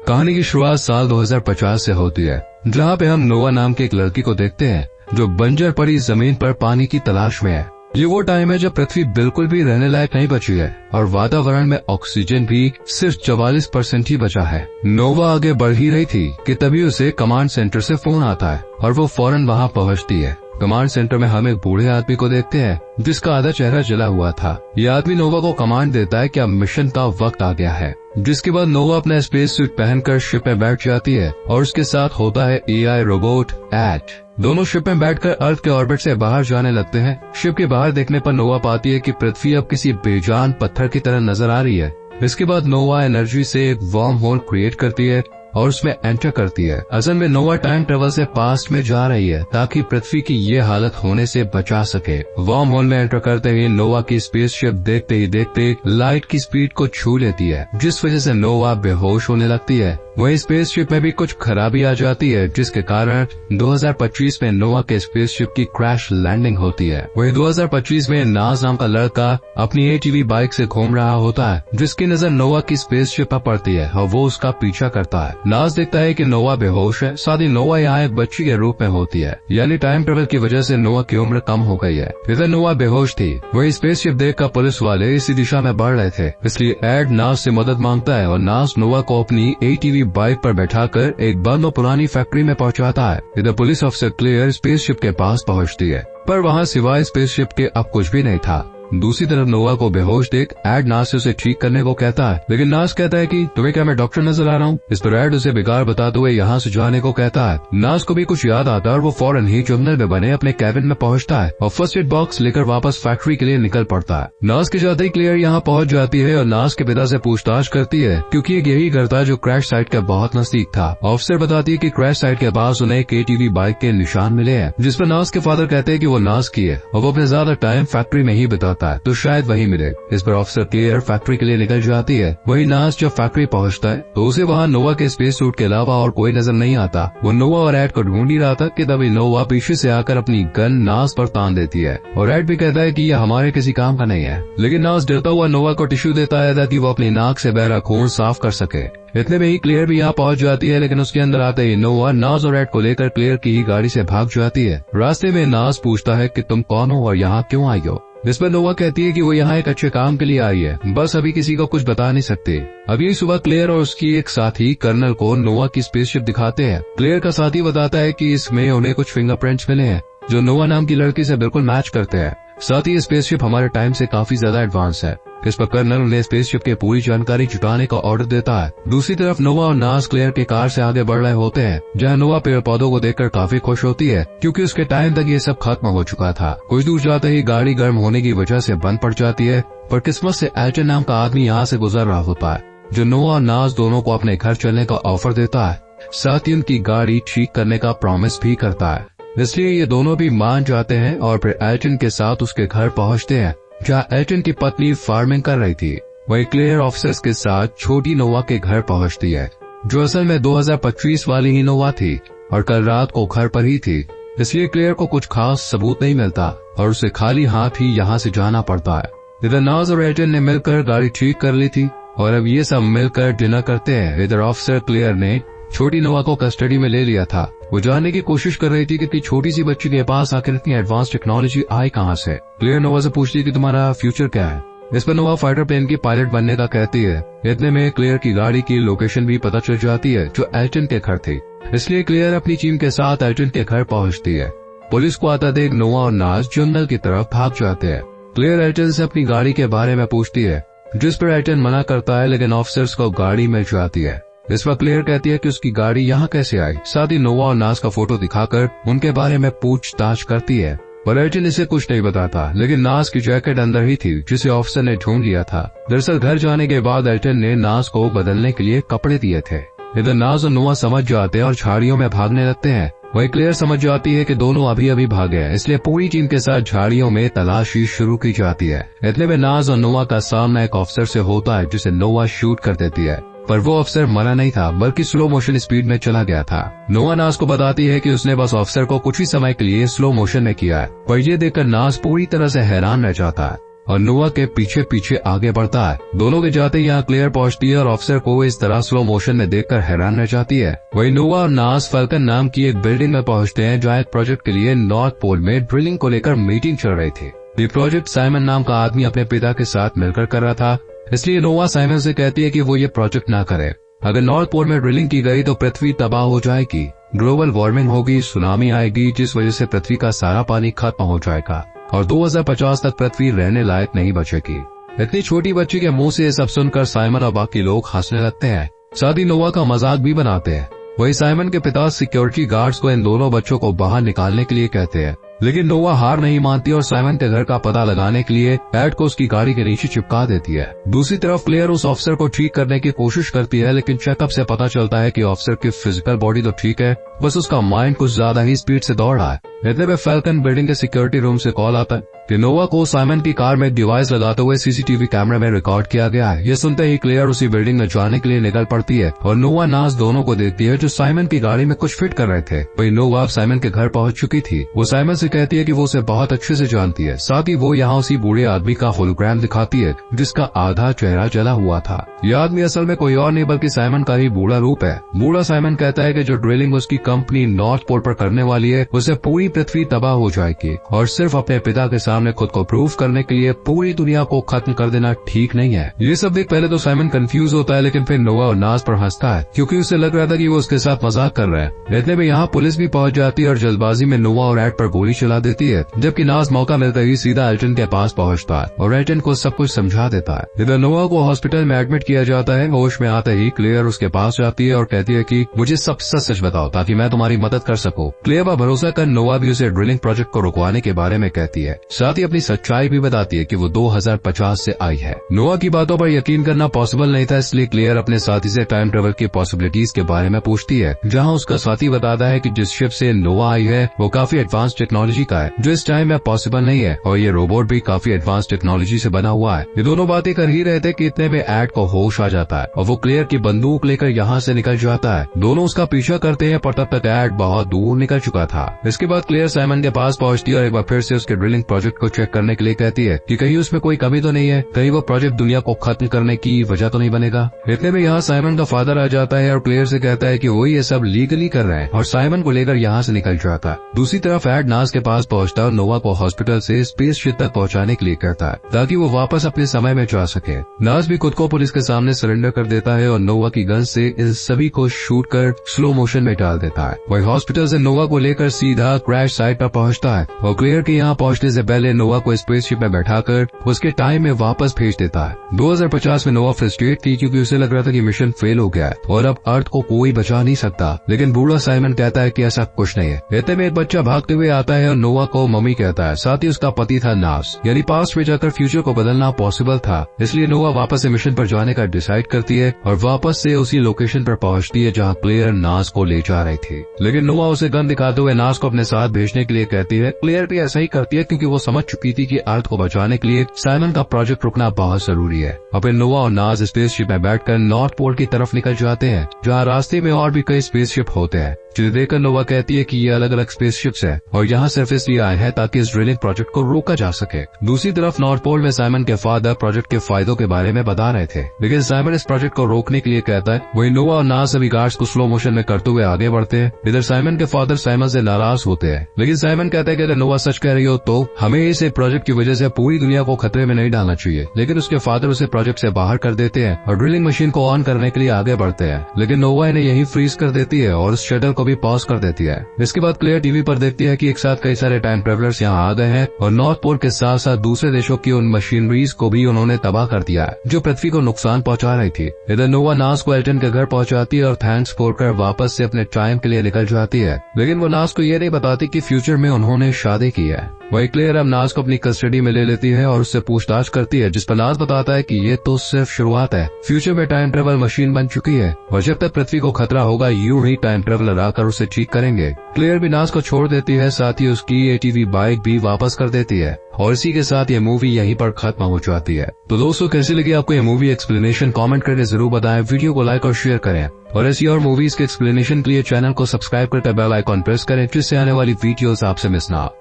कहानी की शुरुआत साल 2050 से होती है, जहाँ पे हम नोवा नाम की एक लड़की को देखते हैं जो बंजर पड़ी जमीन पर पानी की तलाश में है। ये वो टाइम है जब पृथ्वी बिल्कुल भी रहने लायक नहीं बची है और वातावरण में ऑक्सीजन भी सिर्फ 44% ही बचा है। नोवा आगे बढ़ ही रही थी कि तभी उसे कमांड सेंटर से फोन आता है और वो फौरन वहाँ पहुँचती है। कमांड सेंटर में हम एक बूढ़े आदमी को देखते हैं जिसका आधा चेहरा जला हुआ था। ये आदमी नोवा को कमांड देता है कि अब मिशन का वक्त आ गया है, जिसके बाद नोवा अपना स्पेस सूट पहनकर शिप में बैठ जाती है और उसके साथ होता है एआई रोबोट एट। दोनों शिप में बैठकर अर्थ के ऑर्बिट से बाहर जाने लगते हैं। शिप के बाहर देखने पर नोवा पाती है कि पृथ्वी अब किसी बेजान पत्थर की तरह नजर आ रही है। इसके बाद नोवा एनर्जी से एक वार्म होल क्रिएट करती है और उसमें एंटर करती है। असल में नोवा टाइम ट्रेवल से पास्ट में जा रही है ताकि पृथ्वी की ये हालत होने से बचा सके। वार्म होल में एंटर करते ही नोवा की स्पेसशिप देखते ही देखते लाइट की स्पीड को छू लेती है, जिस वजह से नोवा बेहोश होने लगती है। वही स्पेसशिप में भी कुछ खराबी आ जाती है, जिसके कारण 2025 में नोवा के स्पेसशिप की क्रैश लैंडिंग होती है। वही 2025 में नाज नाम का लड़का अपनी एटीवी बाइक से घूम रहा होता है, जिसकी नजर नोवा की स्पेसशिप पर पड़ती है और वो उसका पीछा करता है। नाज देखता है कि नोवा बेहोश है, साथ ही नोवा यहाँ एक बच्ची के रूप में होती है, यानी टाइम ट्रेवल की वजह से नोवा की उम्र कम हो गई है। इधर नोवा बेहोश थी, वही स्पेसशिप देखकर पुलिस वाले इसी दिशा में बढ़ रहे थे, इसलिए एड नाज से मदद मांगता है और नाज नोवा को अपनी एटीवी बाइक पर बैठाकर एक बंद और पुरानी फैक्ट्री में पहुंचाता है। इधर पुलिस ऑफिसर क्लेयर स्पेसशिप के पास पहुंचती है, पर वहाँ सिवाय स्पेसशिप के अब कुछ भी नहीं था। दूसरी तरफ नोवा को बेहोश देख एड नाज से उसे ठीक करने को कहता है, लेकिन नाज कहता है कि तुम्हें क्या मैं डॉक्टर नजर आ रहा हूँ। इस पर एड उसे बेकार बताते हुए यहाँ से जाने को कहता है। नाज को भी कुछ याद आता है और वो फौरन ही जंगल में बने अपने कैबिन में पहुँचता है और फर्स्ट एड बॉक्स लेकर वापस फैक्ट्री के लिए निकल पड़ता है। नाज के जाते ही क्लियर यहाँ पहुँच जाती है और नाज के पिता से पूछताछ करती है, क्योंकि एक यही घर था जो क्रैश साइट के बहुत नजदीक था। ऑफिसर बताती है कि क्रैश साइट के पास उन्हें एक एटीवी बाइक के निशान मिले हैं, जिस पर नाज के फादर कहते हैं कि वो नाज की है और वो अपने ज्यादा टाइम फैक्ट्री में ही बिताता है, तो शायद वही मिले। इस पर ऑफिसर क्लियर फैक्ट्री के लिए निकल जाती है। वही नाज जब फैक्ट्री पहुंचता है तो उसे वहाँ नोवा के स्पेस सूट के अलावा और कोई नजर नहीं आता। वो नोवा और एड को ढूंढ ही रहा था कि तभी नोवा पीछे से आकर अपनी गन नाज पर तान देती है और एड भी कहता है कि यह हमारे किसी काम का नहीं है, लेकिन नाज डरता हुआ नोवा को टिश्यू देता है ताकि वो अपनी नाक से बह रहा खून साफ कर सके। इतने में ही क्लियर भी यहाँ पहुंच जाती है, लेकिन उसके अंदर आते ही नोवा नाज और एड को लेकर क्लियर की ही गाड़ी से भाग जाती है। रास्ते में नाज पूछता है कि तुम कौन हो और यहाँ क्यों आई हो। इस पर नोवा कहती है कि वो यहाँ एक अच्छे काम के लिए आई है, बस अभी किसी को कुछ बता नहीं सकते। अभी सुबह क्लेयर और उसकी एक साथी कर्नल को नोवा की स्पेसशिप दिखाते हैं। क्लेयर का साथी बताता है कि इसमें उन्हें कुछ फिंगरप्रिंट्स मिले हैं जो नोवा नाम की लड़की से बिल्कुल मैच करते हैं। साथ ही स्पेसशिप हमारे टाइम से काफी ज्यादा एडवांस है। इस पर कर्नल उन्हें स्पेसशिप की पूरी जानकारी जुटाने का ऑर्डर देता है। दूसरी तरफ नोवा और नाज क्लेयर के कार से आगे बढ़ रहे होते हैं, जहां नोवा पेड़ पौधों को देखकर काफी खुश होती है, क्योंकि उसके टाइम तक ये सब खत्म हो चुका था। कुछ दूर जाते ही गाड़ी गर्म होने की वजह से बंद पड़ जाती है, पर किस्मत से एल्टन नाम का आदमी यहाँ से गुजर रहा होता है, जो नोवा और नाज दोनों को अपने घर चलने का ऑफर देता है, साथ ही उनकी गाड़ी ठीक करने का प्रॉमिस भी करता है। इसलिए ये दोनों भी मान जाते हैं और फिर एल्टन के साथ उसके घर पहुँचते हैं, जहाँ एल्टन की पत्नी फार्मिंग कर रही थी। वही क्लियर ऑफिसर्स के साथ छोटी नोवा के घर पहुंचती है, जो असल में 2025 वाली ही नोवा थी और कल रात को घर पर ही थी। इसलिए क्लियर को कुछ खास सबूत नहीं मिलता और उसे खाली हाथ ही यहाँ से जाना पड़ता है। इधर नाज और एल्टन ने मिलकर गाड़ी ठीक कर ली थी और अब ये सब मिलकर डिनर करते हैं। इधर ऑफिसर क्लियर ने छोटी नोवा को कस्टडी में ले लिया था। वो जानने की कोशिश कर रही थी कि छोटी सी बच्ची के पास आखिर इतनी एडवांस टेक्नोलॉजी आई कहाँ से। क्लियर नोवा से पूछती कि तुम्हारा फ्यूचर क्या है। इस पर नोवा फाइटर प्लेन की पायलट बनने का कहती है। इतने में क्लियर की गाड़ी की लोकेशन भी पता चल जाती है, जो एल्टन के घर थी। इसलिए क्लियर अपनी टीम के साथ एल्टन के घर पहुँचती है। पुलिस को आता देख नोवा और नाज जंगल की तरफ भाग जाते हैं। क्लियर एल्टन से अपनी गाड़ी के बारे में पूछती है, जिस पर एल्टन मना करता है, लेकिन ऑफिसर्स को गाड़ी मिल जाती है। इस वक्त क्लियर कहती है कि उसकी गाड़ी यहाँ कैसे आई। साथ ही नोवा और नाज का फोटो दिखाकर उनके बारे में पूछताछ करती है, पर एल्टन इसे कुछ नहीं बताता। लेकिन नाज की जैकेट अंदर ही थी, जिसे ऑफिसर ने ढूंढ लिया था। दरअसल घर जाने के बाद एल्टन ने नाज को बदलने के लिए कपड़े दिए थे। इधर नाज और नोवा समझ जाते हैं और झाड़ियों में भागने लगते हैं। वही क्लियर समझ जाती है कि दोनों अभी अभी भागे हैं, इसलिए पूरी टीम के साथ झाड़ियों में तलाशी शुरू की जाती है। इतने में नाज और नोवा का सामना एक ऑफिसर से होता है, जिसे नोवा शूट कर देती है, पर वो अफसर मरा नहीं था, बल्कि स्लो मोशन स्पीड में चला गया था। नोवा नाज को बताती है कि उसने बस अफसर को कुछ ही समय के लिए स्लो मोशन में किया है, पर ये देखकर नाज पूरी तरह से हैरान रह जाता है। और नोवा के पीछे पीछे आगे बढ़ता है। दोनों के जाते यहाँ क्लेयर पहुंचती है और ऑफिसर को इस तरह स्लो मोशन में देखकर हैरान रह जाती है। वही नोवा और नास फैल्कन नाम की एक बिल्डिंग में पहुंचते हैं जहाँ एक प्रोजेक्ट के लिए नॉर्थ पोल में ड्रिलिंग को लेकर मीटिंग चल रही थी। ये प्रोजेक्ट साइमन नाम का आदमी अपने पिता के साथ मिलकर कर रहा था, इसलिए नोवा साइमन से कहती है कि वो ये प्रोजेक्ट ना करे। अगर नॉर्थ पोल में ड्रिलिंग की गई तो पृथ्वी तबाह हो जाएगी, ग्लोबल वार्मिंग होगी, सुनामी आएगी जिस वजह से पृथ्वी का सारा पानी खत्म हो जाएगा और 2050 तक पृथ्वी रहने लायक नहीं बचेगी। इतनी छोटी बच्ची के मुंह से ये सब सुनकर साइमन और बाकी लोग हंसने लगते हैं, साथ ही नोवा का मजाक भी बनाते हैं। वही साइमन के पिता सिक्योरिटी गार्ड्स को इन दोनों बच्चों को बाहर निकालने के लिए कहते हैं, लेकिन नोवा हार नहीं मानती और साइमन के घर का पता लगाने के लिए एड को उसकी गाड़ी के नीचे चिपका देती है। दूसरी तरफ क्लेयर उस ऑफिसर को ठीक करने की कोशिश करती है, लेकिन चेकअप से पता चलता है कि ऑफिसर की फिजिकल बॉडी तो ठीक है, बस उसका माइंड कुछ ज्यादा ही स्पीड से दौड़ रहा है। इतने में फैल्कन बिल्डिंग के सिक्योरिटी रूम से कॉल आता है कि नोवा को साइमन की कार में डिवाइस लगाते हुए सीसीटीवी कैमरे में रिकॉर्ड किया गया है। ये सुनते ही क्लेयर उसी बिल्डिंग में जाने के लिए निकल पड़ती है और नोवा नास दोनों को देखती है जो साइमन की गाड़ी में कुछ फिट कर रहे थे। वही नोवा साइमन के घर पहुंच चुकी थी। वो साइमन से कहती है कि वो उसे बहुत अच्छे से जानती है, साथ ही वो यहाँ उसी बूढ़े आदमी का होलोग्राम दिखाती है जिसका आधा चेहरा जला हुआ था। यह आदमी असल में कोई और नहीं बल्कि साइमन का ही बूढ़ा रूप है। बूढ़ा साइमन कहता है कि जो ड्रिलिंग उसकी कंपनी नॉर्थ पोल पर करने वाली है उसे पूरी पृथ्वी तबाह हो जाएगी और सिर्फ अपने पिता के सामने खुद को प्रूव करने के लिए पूरी दुनिया को खत्म कर देना ठीक नहीं है। ये सब देख पहले तो साइमन कंफ्यूज होता है, लेकिन फिर नोवा और नास पर हंसता है क्योंकि उसे लग रहा था कि वो उसके साथ मजाक कर रहे हैं। इतने में यहाँ पुलिस भी पहुंच जाती है और जल्दबाजी में नोवा और एड पर गोली चला देती है, जबकि नास मौका मिलते ही सीधा एल्टन के पास पहुंचता है और एल्टन को सब कुछ समझा देता है। इधर नोवा को हॉस्पिटल में एडमिट किया जाता है। होश में आते ही क्लेयर उसके पास जाती है और कहती है कि मुझे सब सच बताओ ताकि मैं तुम्हारी मदद कर सकूं। क्लेयर पर भरोसा कर नोवा भी उसे ड्रिलिंग प्रोजेक्ट को रुकवाने के बारे में कहती है, साथ ही अपनी सच्चाई भी बताती है कि वो 2050 से आई है। नोवा की बातों पर यकीन करना पॉसिबल नहीं था, इसलिए क्लेयर अपने साथी से टाइम ट्रेवल की पॉसिबिलिटीज के बारे में पूछती है, जहाँ उसका साथी बताता है कि जिस शिप से नोवा आई है वो काफी एडवांस टेक्नोलॉजी का है जो इस टाइम में पॉसिबल नहीं है और ये रोबोट भी काफी एडवांस टेक्नोलॉजी से बना हुआ है। ये दोनों बातें कर ही रहे थे कि इतने में एड को होश आ जाता है और वो क्लेयर की बंदूक लेकर यहाँ से निकल जाता है। दोनों उसका पीछा करते हैं पर तब तक एड बहुत दूर निकल चुका था। इसके बाद क्लेयर साइमन के पास पहुंचती है और एक बार फिर से उसके ड्रिलिंग प्रोजेक्ट को चेक करने के लिए कहती है कि कहीं उसमें कोई कमी तो नहीं है, कहीं वो प्रोजेक्ट दुनिया को खत्म करने की वजह तो नहीं बनेगा। इतने में यहाँ साइमन का फादर आ जाता है और क्लेयर से कहता है कि वो ये सब लीगली कर रहे हैं और साइमन को लेकर यहाँ से निकल जाता है। दूसरी तरफ एड नास के पास पहुंचता है और नोवा को हॉस्पिटल से स्पेस शिप तक पहुंचाने के लिए कहता है ताकि वो वापस अपने समय में जा सके। नास भी खुद को पुलिस के सामने सरेंडर कर देता है और नोवा की गन से इन सभी को शूट कर स्लो मोशन में डाल देता है। वही हॉस्पिटल से नोवा को लेकर सीधा क्रैश साइट पर पहुंचता है और क्लेयर के यहाँ पहुंचने से पहले नोवा को स्पेसशिप में बैठाकर उसके टाइम में वापस भेज देता है। 2050 में नोवा फ्रस्ट्रेट थी क्योंकि उसे लग रहा था कि मिशन फेल हो गया है और अब अर्थ को कोई बचा नहीं सकता, लेकिन बूढ़ा साइमन कहता है कि ऐसा कुछ नहीं है। इतने में एक बच्चा भागते हुए आता है और नोवा को मम्मी कहता है, साथ ही उसका पति था नास, यानी पास्ट में जाकर फ्यूचर को बदलना पॉसिबल था। इसलिए नोवा वापस से मिशन पर जाने का डिसाइड करती है और वापस से उसी लोकेशन पर पहुंचती है जहां क्लेयर नास को ले जा रही थी, लेकिन नोवा उसे गन दिखाते हुए नास को अपने साथ भेजने के लिए कहती है। क्लेयर भी ऐसा ही करती है क्योंकि वो समझ चुकी थी कि अर्थ को बचाने के लिए साइमन का प्रोजेक्ट रुकना बहुत जरूरी है। और फिर नोवा और नास स्पेसशिप में बैठकर नॉर्थ पोल की तरफ निकल जाते हैं जहाँ रास्ते में और भी कई स्पेसशिप होते हैं, जिन्हें देखकर नोवा कहती है कि ये अलग अलग स्पेसशिप्स हैं और यहाँ सिर्फ इसलिए आए हैं ताकि इस ड्रिलिंग प्रोजेक्ट को रोका जा सके। दूसरी तरफ नॉर्थ पोल में साइमन के फादर प्रोजेक्ट के फायदों के बारे में बता रहे थे, लेकिन साइमन इस प्रोजेक्ट को रोकने के लिए कहता है। वही नोवा और नास सभी गार्ड्स को स्लो मोशन में करते हुए आगे बढ़ते हैं। इधर साइमन के फादर साइमन से नाराज होते हैं, लेकिन साइमन कहता है कि अगर नोवा सच कह रही हो तो हमें इस प्रोजेक्ट की वजह से पूरी दुनिया को खतरे में नहीं डालना चाहिए। लेकिन उसके फादर उसे प्रोजेक्ट से बाहर कर देते हैं और ड्रिलिंग मशीन को ऑन करने के लिए आगे बढ़ते हैं, लेकिन नोवा इन्हें यही फ्रीज कर देती है और उस शटल को भी पॉज कर देती है। इसके बाद क्लेयर टीवी पर देखती है कि एक साथ कई सारे टाइम ट्रेवलर्स यहाँ आ गए हैं और नॉर्थ पोल के साथ साथ दूसरे देशों की उन मशीनरीज को भी उन्होंने तबाह कर दिया है जो पृथ्वी को नुकसान पहुंचा रही थी। इधर नोवा नास को एल्टन के घर पहुंचाती है और थैंक्स बोलकर वापस से अपने टाइम के लिए निकल जाती है, लेकिन वो नास को ये नहीं बताती कि फ्यूचर में उन्होंने शादी की है। वही क्लेयर अब नास को अपनी कस्टडी में ले लेती है और उससे पूछताछ करती है, जिस पर नास बताता है कि ये तो सिर्फ शुरुआत है, फ्यूचर में टाइम ट्रेवल मशीन बन चुकी है और जब तक पृथ्वी को खतरा होगा यूं ही टाइम ट्रेवलर आकर उसे ठीक करेंगे। क्लेयर भी नास को छोड़ देती है, साथ ही उसकी एटीवी बाइक भी वापस कर देती है और इसी के साथ ये मूवी यहीं पर खत्म हो जाती है। तो दोस्तों कैसी लगी आपको ये मूवी एक्सप्लेनेशन कमेंट करके जरूर बताएं, वीडियो को लाइक और शेयर करें और ऐसी और मूवीज के एक्सप्लेनेशन के लिए चैनल को सब्सक्राइब करके बेल आइकॉन प्रेस करें जिससे आने वाली वीडियोस आपसे मिस ना हो।